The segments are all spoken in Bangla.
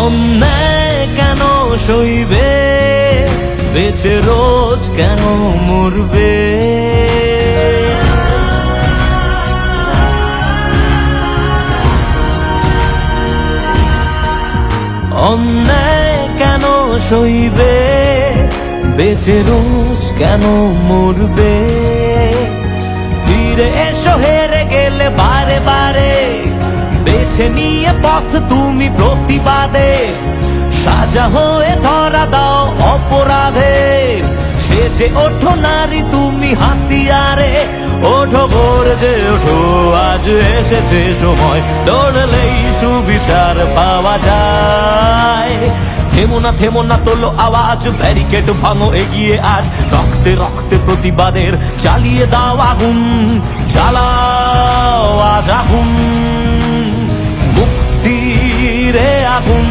অন্যায় কেন সইবে, বেঁচে রোজ কেন মরবে? অন্যায় কেন সইবে, বেঁচে রোজ কেন মরবে? ফিরে এসো হেরে গেলে বারে বারে, বেছে নিয়ে পথ তুমি প্রতিবাদের। সাজা হয়ে ধরা দাও অপরাধের, সেজে ওঠো নারী তুমি হাতিয়ারে। ওঠো গর্জে ওঠো, আজ এসেছে সময়, লড়লেই সুবিচার পাওয়া যায়। থেমো না তোলো আওয়াজ, ব্যারিকেড ভাঙো এগিয়ে আজ। রক্তে রক্তে প্রতিবাদের চালিয়ে দাও আগুন, জ্বালাও আজ আগুন, মুক্তির আগুন।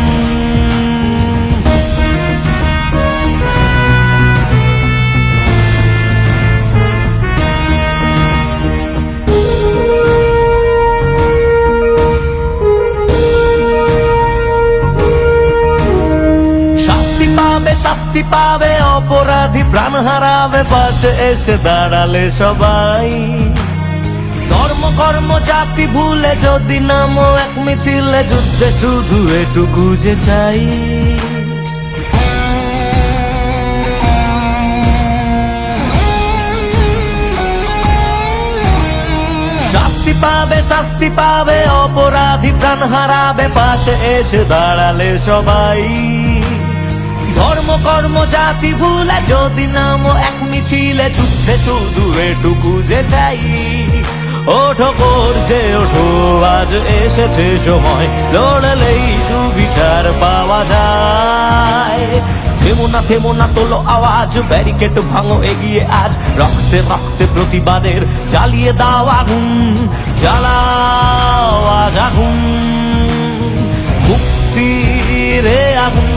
শাস্তি পাবে অপরাধী, প্রাণ হারাবে পাশে এসে দাঁড়ালে সবাই। ধর্ম কর্ম জাতি ভুলে যদি নামো এক মিছিলে, যুদ্ধে শুধু এটুকু যে চাই। শাস্তি পাবে অপরাধী, প্রাণ হারাবে পাশে এসে দাঁড়ালে সবাই। ধর্ম কর্ম জাতি ভুলে যদি নামো এক মিছিলে, যুদ্ধে শুধু এটুকু যে চাই। ওঠো গর্জে ওঠো, আজ এসেছে সময়, লড়লেই সুবিচার পাওয়া যায়। থেমো না তোলো আওয়াজ, ব্যারিকেড ভাঙো এগিয়ে আজ। রক্তে রক্তে প্রতিবাদের জ্বালিয়ে দাও আগুন, জ্বালাও আজ আগুন, মুক্তির আগুন।